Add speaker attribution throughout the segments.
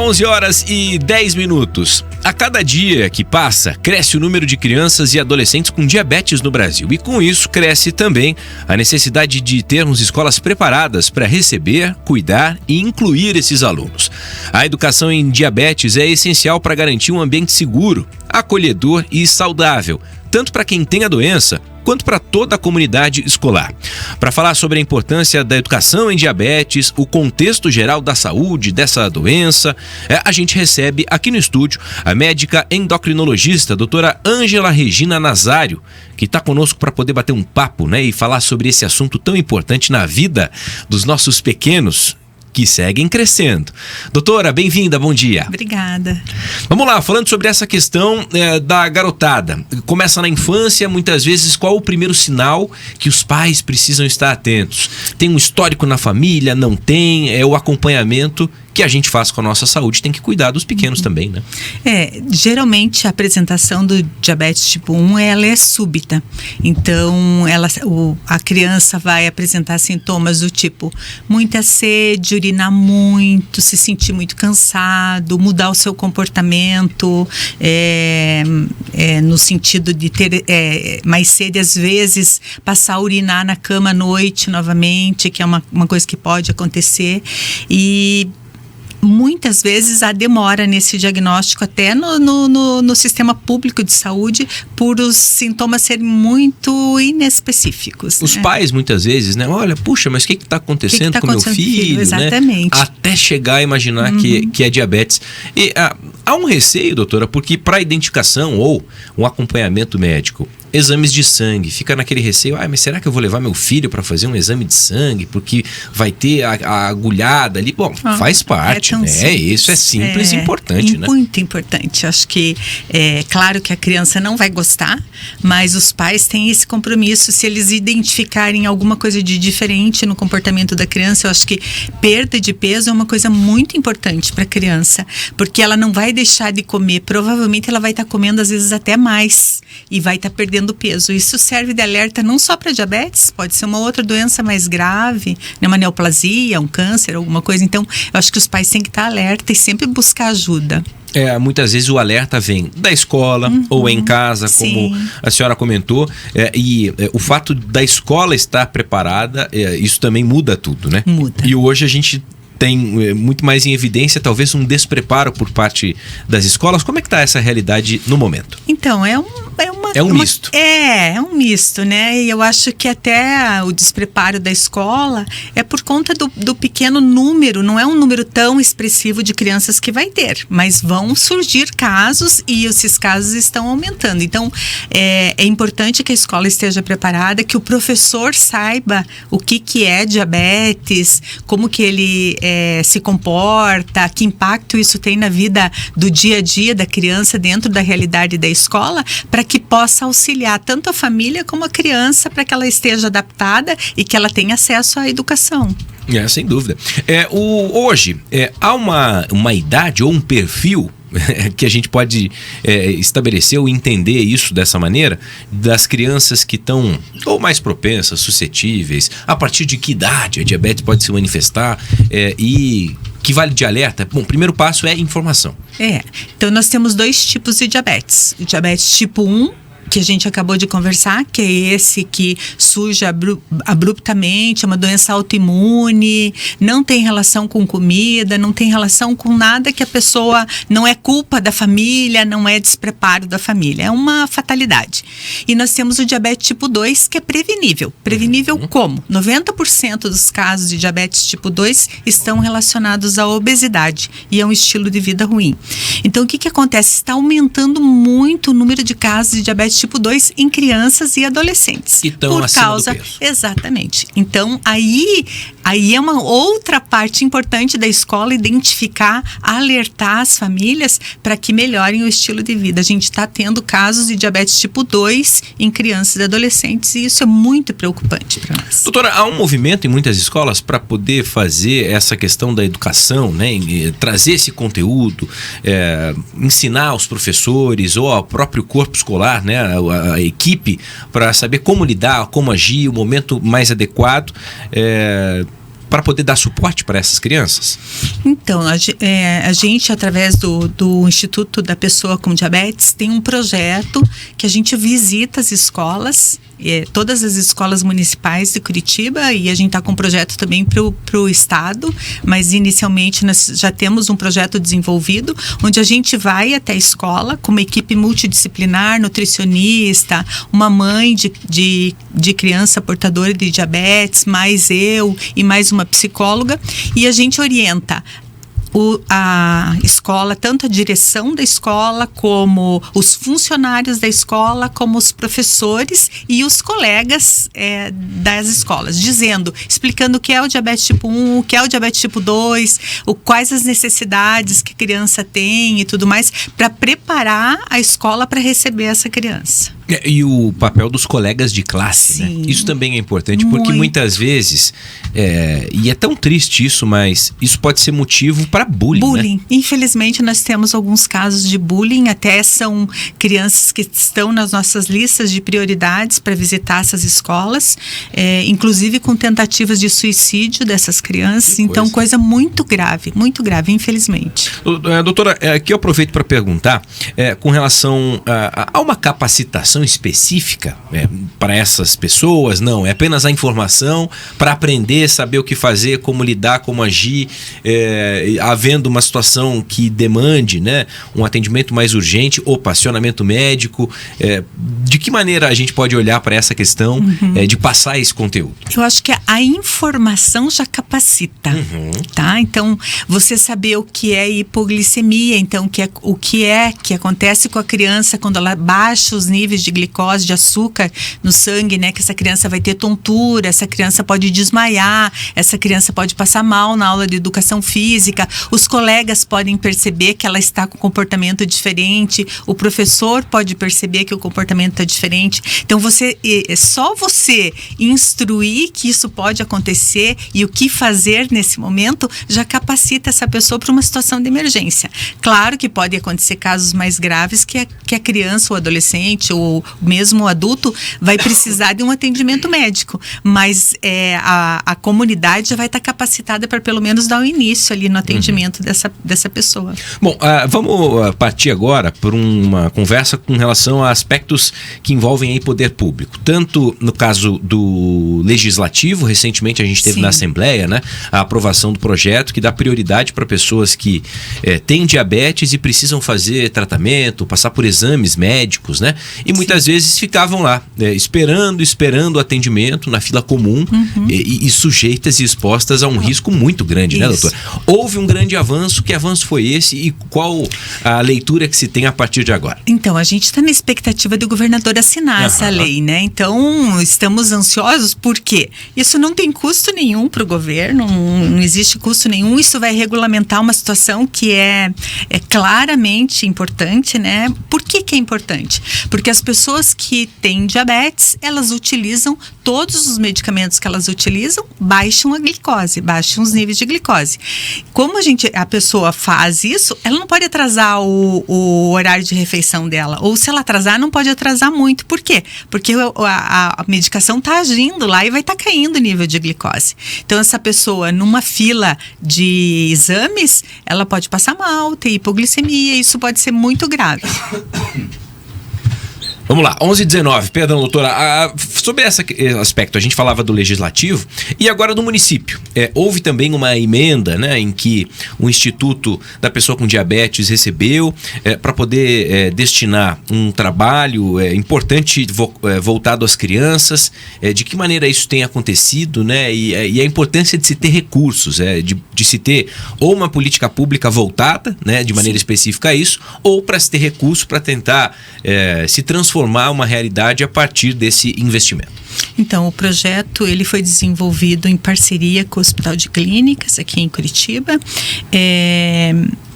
Speaker 1: 11h10. A cada dia que passa, cresce o número de crianças e adolescentes com diabetes no Brasil. E com isso, cresce também a necessidade de termos escolas preparadas para receber, cuidar e incluir esses alunos. A educação em diabetes é essencial para garantir um ambiente seguro, acolhedor e saudável, tanto para quem tem a doença, quanto para toda a comunidade escolar. Para falar sobre a importância da educação em diabetes, o contexto geral da saúde dessa doença, a gente recebe aqui no estúdio a médica endocrinologista, doutora Ângela Regina Nazário, que está conosco para poder bater um papo, e falar sobre esse assunto tão importante na vida dos nossos pequenos, que seguem crescendo. Doutora, bem-vinda, bom dia.
Speaker 2: Obrigada.
Speaker 1: Vamos lá, falando sobre essa questão da garotada. Começa na infância, muitas vezes, qual o primeiro sinal que os pais precisam estar atentos? Tem um histórico na família, não tem? É o acompanhamento que a gente faz com a nossa saúde, tem que cuidar dos pequenos também, né?
Speaker 2: Geralmente a apresentação do diabetes tipo 1, ela é súbita. Então, a criança vai apresentar sintomas do tipo muita sede, urinar muito, se sentir muito cansado, mudar o seu comportamento, no sentido de ter mais sede, às vezes passar a urinar na cama à noite novamente, que é uma coisa que pode acontecer. E muitas vezes há demora nesse diagnóstico até no sistema público de saúde por os sintomas serem muito inespecíficos.
Speaker 1: Os pais muitas vezes, olha, puxa, mas o que está acontecendo com meu filho?
Speaker 2: Exatamente.
Speaker 1: Até chegar a imaginar que é diabetes. E há um receio, doutora, porque para identificação ou um acompanhamento médico, exames de sangue, fica naquele receio, mas será que eu vou levar meu filho para fazer um exame de sangue, porque vai ter a agulhada ali? Bom, faz parte, Isso é simples e importante, né?
Speaker 2: Muito importante. Acho que claro que a criança não vai gostar, mas os pais têm esse compromisso. Se eles identificarem alguma coisa de diferente no comportamento da criança, eu acho que perda de peso é uma coisa muito importante para a criança, porque ela não vai deixar de comer, provavelmente ela vai estar comendo às vezes até mais e vai estar perdendo peso. Isso serve de alerta não só para diabetes, pode ser uma outra doença mais grave, uma neoplasia, um câncer, alguma coisa. Então, eu acho que os pais têm que estar alerta e sempre buscar ajuda.
Speaker 1: Muitas vezes o alerta vem da escola ou em casa, como a senhora comentou, o fato da escola estar preparada, isso também muda tudo, né?
Speaker 2: Muda.
Speaker 1: E hoje a gente tem muito mais em evidência, talvez um despreparo por parte das escolas. Como é que está essa realidade no momento?
Speaker 2: Então, é um misto. É um misto, né? E eu acho que até o despreparo da escola é por conta do pequeno número, não é um número tão expressivo de crianças que vai ter, mas vão surgir casos e esses casos estão aumentando. Então, é importante que a escola esteja preparada, que o professor saiba o que é diabetes, como que ele se comporta, que impacto isso tem na vida do dia a dia da criança dentro da realidade da escola, para que possa auxiliar tanto a família como a criança para que ela esteja adaptada e que ela tenha acesso à educação.
Speaker 1: Sem dúvida. Hoje, há uma idade ou um perfil que a gente pode estabelecer ou entender isso dessa maneira, das crianças que estão ou mais propensas, suscetíveis, a partir de que idade a diabetes pode se manifestar e que vale de alerta? Bom, o primeiro passo é informação.
Speaker 2: Então nós temos dois tipos de diabetes. O diabetes tipo 1, que a gente acabou de conversar, que é esse que surge abruptamente, é uma doença autoimune, não tem relação com comida, não tem relação com nada que a pessoa, não é culpa da família, não é despreparo da família, é uma fatalidade. E nós temos o diabetes tipo 2, que é prevenível. Prevenível como? 90% dos casos de diabetes tipo 2 estão relacionados à obesidade e a um estilo de vida ruim. Então, o que acontece? Está aumentando muito o número de casos de diabetes tipo 2 em crianças e adolescentes.
Speaker 1: Que estão acima do peso.
Speaker 2: Exatamente. Então, aí é uma outra parte importante da escola, identificar, alertar as famílias para que melhorem o estilo de vida. A gente está tendo casos de diabetes tipo 2 em crianças e adolescentes e isso é muito preocupante para nós.
Speaker 1: Doutora, há um movimento em muitas escolas para poder fazer essa questão da educação, trazer esse conteúdo, ensinar os professores ou ao próprio corpo escolar, a equipe, para saber como lidar, como agir, o momento mais adequado para poder dar suporte para essas crianças?
Speaker 2: Então, a gente, através do Instituto da Pessoa com Diabetes, tem um projeto que a gente visita as escolas, todas as escolas municipais de Curitiba, e a gente está com um projeto também para o estado, mas inicialmente nós já temos um projeto desenvolvido, onde a gente vai até a escola com uma equipe multidisciplinar, nutricionista, uma mãe de criança portadora de diabetes, mais eu e mais uma psicóloga, e a gente orienta a escola, tanto a direção da escola, como os funcionários da escola, como os professores e os colegas das escolas, explicando o que é o diabetes tipo 1, o que é o diabetes tipo 2, quais as necessidades que a criança tem e tudo mais, para preparar a escola para receber essa criança.
Speaker 1: E o papel dos colegas de classe, né? Isso também é importante, porque muitas vezes, e é tão triste isso, mas isso pode ser motivo para bullying, né?
Speaker 2: Infelizmente, nós temos alguns casos de bullying, até são crianças que estão nas nossas listas de prioridades para visitar essas escolas, inclusive com tentativas de suicídio dessas crianças. Então, coisa muito grave, infelizmente.
Speaker 1: Doutora, aqui eu aproveito para perguntar, com relação a uma capacitação específica para essas pessoas? Não, é apenas a informação para aprender, saber o que fazer, como lidar, como agir, havendo uma situação que demande, né, um atendimento mais urgente ou acionamento médico. De que maneira a gente pode olhar para essa questão de passar esse conteúdo?
Speaker 2: Eu acho que a informação já capacita, tá? Então, você saber o que é hipoglicemia, então o que acontece com a criança quando ela baixa os níveis de glicose, de açúcar no sangue, né? Que essa criança vai ter tontura, essa criança pode desmaiar, essa criança pode passar mal na aula de educação física, os colegas podem perceber que ela está com comportamento diferente, o professor pode perceber que o comportamento está diferente. Então, só você instruir que isso pode acontecer e o que fazer nesse momento já capacita essa pessoa para uma situação de emergência. Claro que pode acontecer casos mais graves que a criança, o adolescente ou mesmo o adulto vai precisar de um atendimento médico, mas a comunidade já vai estar capacitada para pelo menos dar o início ali no atendimento dessa pessoa.
Speaker 1: Bom, vamos partir agora por uma conversa com relação a aspectos que envolvem aí poder público, tanto no caso do legislativo. Recentemente a gente teve na Assembleia, né, a aprovação do projeto que dá prioridade para pessoas que têm diabetes e precisam fazer tratamento, passar por exames médicos, né? E muitas vezes ficavam lá, esperando o atendimento na fila comum e sujeitas e expostas a um risco muito grande, né, doutora? Houve um grande avanço. Que avanço foi esse e qual a leitura que se tem a partir de agora?
Speaker 2: Então, a gente está na expectativa do governador assinar essa lei, né? Então, estamos ansiosos porque isso não tem custo nenhum para o governo, não existe custo nenhum. Isso vai regulamentar uma situação que é claramente importante, né? Por que é importante? Porque as pessoas que têm diabetes, elas utilizam todos os medicamentos que elas utilizam, baixam a glicose, baixam os níveis de glicose. Como a pessoa faz isso, ela não pode atrasar o horário de refeição dela, ou se ela atrasar, não pode atrasar muito. Por quê? Porque a medicação está agindo lá e vai estar caindo o nível de glicose. Então, essa pessoa, numa fila de exames, ela pode passar mal, ter hipoglicemia, e isso pode ser muito grave.
Speaker 1: Vamos lá, 11h19, perdão, doutora. Sobre esse aspecto, a gente falava do legislativo e agora do município. Houve também uma emenda, né, em que o Instituto da Pessoa com Diabetes recebeu para poder destinar um trabalho importante voltado às crianças. De que maneira isso tem acontecido, né? E a importância de se ter recursos, de se ter ou uma política pública voltada, né, de maneira específica a isso, ou para se ter recurso para tentar se transformar uma realidade a partir desse investimento.
Speaker 2: Então, o projeto ele foi desenvolvido em parceria com o Hospital de Clínicas aqui em Curitiba.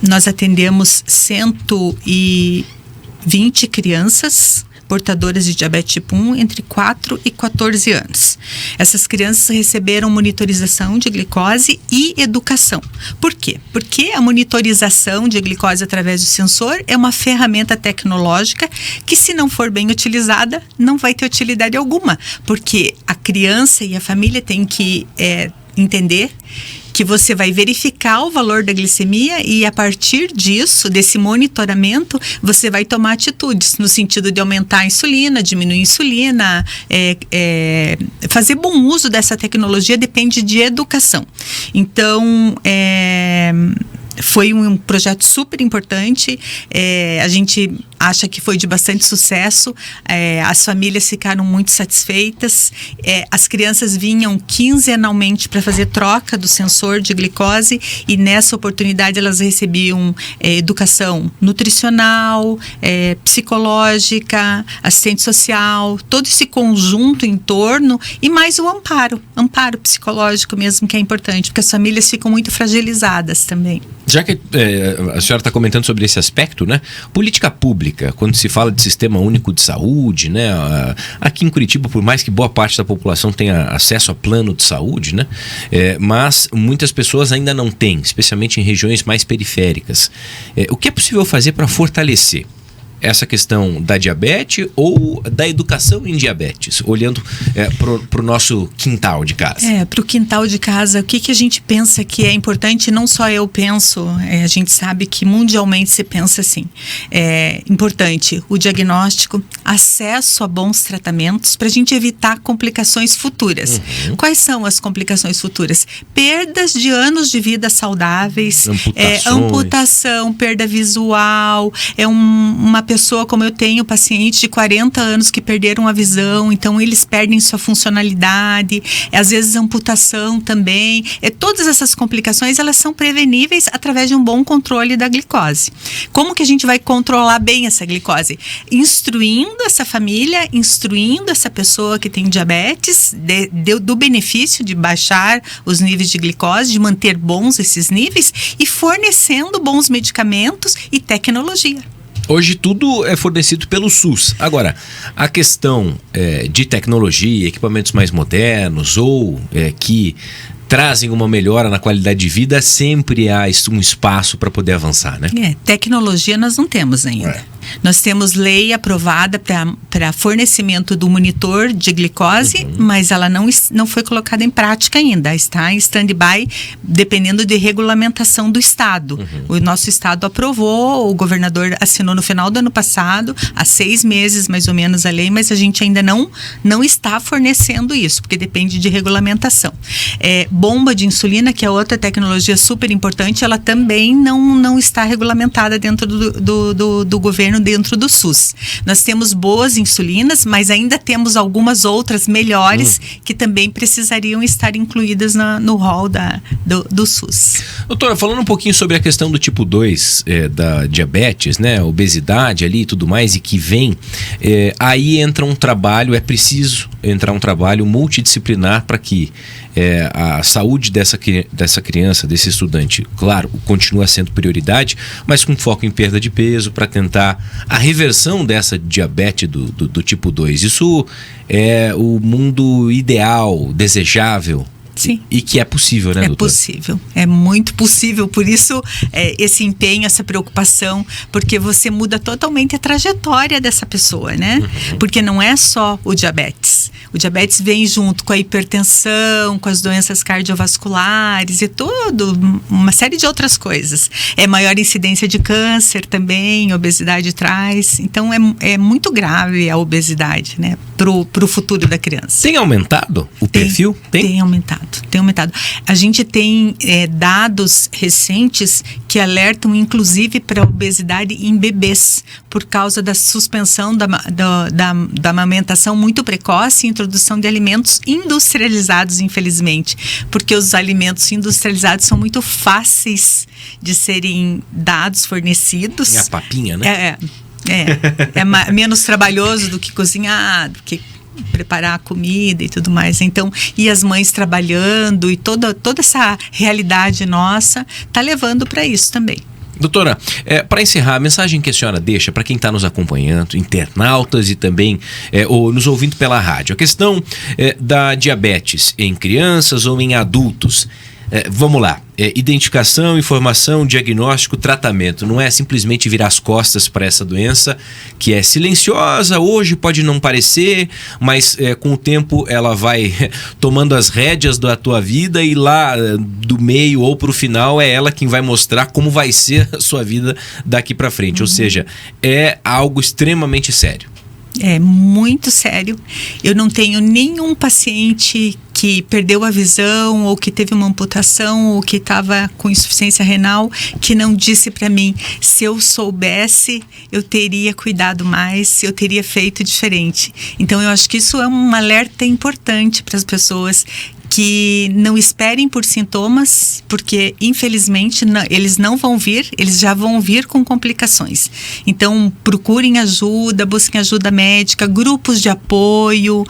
Speaker 2: Nós atendemos 120 crianças portadoras de diabetes tipo 1 entre 4 e 14 anos. Essas crianças receberam monitorização de glicose e educação. Por quê? Porque a monitorização de glicose através do sensor é uma ferramenta tecnológica que, se não for bem utilizada, não vai ter utilidade alguma, porque a criança e a família têm que entender que você vai verificar o valor da glicemia e a partir disso, desse monitoramento, você vai tomar atitudes no sentido de aumentar a insulina, diminuir a insulina, fazer bom uso dessa tecnologia depende de educação. Então, foi um projeto super importante, a gente acha que foi de bastante sucesso, as famílias ficaram muito satisfeitas, as crianças vinham quinzenalmente para fazer troca do sensor de glicose e nessa oportunidade elas recebiam educação nutricional, psicológica, assistente social, todo esse conjunto em torno e mais o amparo psicológico mesmo, que é importante, porque as famílias ficam muito fragilizadas também.
Speaker 1: Já que a senhora está comentando sobre esse aspecto, né? Política pública, quando se fala de sistema único de saúde, né? Aqui em Curitiba, por mais que boa parte da população tenha acesso a plano de saúde, né? Mas muitas pessoas ainda não têm, especialmente em regiões mais periféricas. O que é possível fazer para fortalecer essa questão da diabetes ou da educação em diabetes, olhando para o nosso quintal de casa?
Speaker 2: Para o quintal de casa, o que a gente pensa que é importante, não só eu penso, a gente sabe que mundialmente se pensa assim, é importante o diagnóstico, acesso a bons tratamentos para a gente evitar complicações futuras. Quais são as complicações futuras? Perdas de anos de vida saudáveis, amputação, perda visual, uma pessoa, como eu tenho pacientes de 40 anos que perderam a visão, então eles perdem sua funcionalidade, às vezes amputação também. Todas essas complicações, elas são preveníveis através de um bom controle da glicose. Como que a gente vai controlar bem essa glicose? Instruindo essa família, instruindo essa pessoa que tem diabetes, do benefício de baixar os níveis de glicose, de manter bons esses níveis e fornecendo bons medicamentos e tecnologia.
Speaker 1: Hoje tudo é fornecido pelo SUS. Agora, a questão de tecnologia, equipamentos mais modernos ou que trazem uma melhora na qualidade de vida, sempre há um espaço para poder avançar, né?
Speaker 2: Tecnologia nós não temos ainda. Nós temos lei aprovada para fornecimento do monitor de glicose, mas ela não foi colocada em prática ainda. Está em stand-by, dependendo de regulamentação do Estado. O nosso Estado aprovou, o governador assinou no final do ano passado, há 6 meses mais ou menos a lei, mas a gente ainda não está fornecendo isso, porque depende de regulamentação. Bomba de insulina, que é outra tecnologia super importante, ela também não está regulamentada dentro do governo, dentro do SUS. Nós temos boas insulinas, mas ainda temos algumas outras melhores que também precisariam estar incluídas no rol do SUS.
Speaker 1: Doutora, falando um pouquinho sobre a questão do tipo 2 da diabetes, né, obesidade ali e tudo mais, e que vem, aí entra um trabalho, é preciso entrar um trabalho multidisciplinar para que a saúde dessa criança, desse estudante, claro, continua sendo prioridade, mas com foco em perda de peso para tentar a reversão dessa diabetes do tipo 2. Isso é o mundo ideal, desejável.
Speaker 2: Sim.
Speaker 1: E que é possível, né, doutora?
Speaker 2: É possível, é muito possível, por isso esse empenho, essa preocupação, porque você muda totalmente a trajetória dessa pessoa, né? Porque não é só o diabetes vem junto com a hipertensão, com as doenças cardiovasculares e uma série de outras coisas. Maior incidência de câncer também, obesidade traz, então é muito grave a obesidade, né, pro futuro da criança.
Speaker 1: Tem aumentado o perfil?
Speaker 2: Tem aumentado. A gente tem dados recentes que alertam inclusive para a obesidade em bebês, por causa da suspensão da amamentação muito precoce e introdução de alimentos industrializados, infelizmente, porque os alimentos industrializados são muito fáceis de serem dados, fornecidos.
Speaker 1: É a papinha, né?
Speaker 2: É menos trabalhoso do que cozinhar, do que preparar a comida e tudo mais. Então, e as mães trabalhando e toda essa realidade nossa tá levando para isso também.
Speaker 1: Doutora, para encerrar, a mensagem que a senhora deixa para quem está nos acompanhando, internautas e também ou nos ouvindo pela rádio, a questão da diabetes em crianças ou em adultos. Vamos lá, identificação, informação, diagnóstico, tratamento. Não é simplesmente virar as costas para essa doença que é silenciosa, hoje pode não parecer, mas com o tempo ela vai tomando as rédeas da tua vida e lá do meio ou pro final é ela quem vai mostrar como vai ser a sua vida daqui para frente. Ou seja, é algo extremamente sério.
Speaker 2: É muito sério. Eu não tenho nenhum paciente que perdeu a visão ou que teve uma amputação ou que estava com insuficiência renal que não disse para mim: se eu soubesse, eu teria cuidado mais, eu teria feito diferente. Então eu acho que isso é um alerta importante para as pessoas, que não esperem por sintomas, porque infelizmente eles não vão vir, eles já vão vir com complicações. Então procurem ajuda, busquem ajuda médica, grupos de apoio,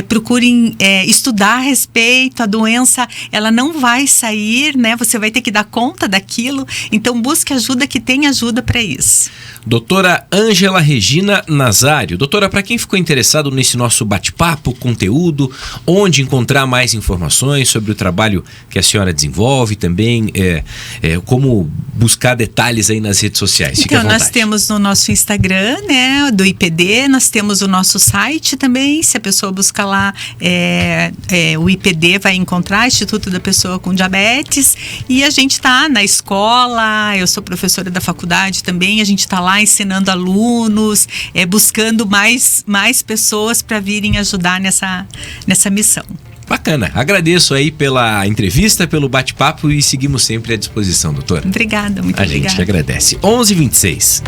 Speaker 2: procurem estudar a respeito. A doença, ela não vai sair, né? Você vai ter que dar conta daquilo, então busque ajuda, que tem ajuda para isso.
Speaker 1: Doutora Ângela Regina Nazário. Doutora, para quem ficou interessado nesse nosso bate-papo, conteúdo, onde encontrar mais informações sobre o trabalho que a senhora desenvolve, também como buscar detalhes aí nas redes sociais? Fique à vontade.
Speaker 2: Nós temos no nosso Instagram, né, do IPD, nós temos o nosso site também. Se a pessoa buscar lá, o IPD vai encontrar, Instituto da Pessoa com Diabetes, e a gente está na escola, eu sou professora da faculdade também, a gente está lá ensinando alunos, buscando mais pessoas para virem ajudar nessa missão.
Speaker 1: Bacana. Agradeço aí pela entrevista, pelo bate-papo e seguimos sempre à disposição, doutora.
Speaker 2: Obrigada, muito obrigada.
Speaker 1: A gente agradece. 11h26.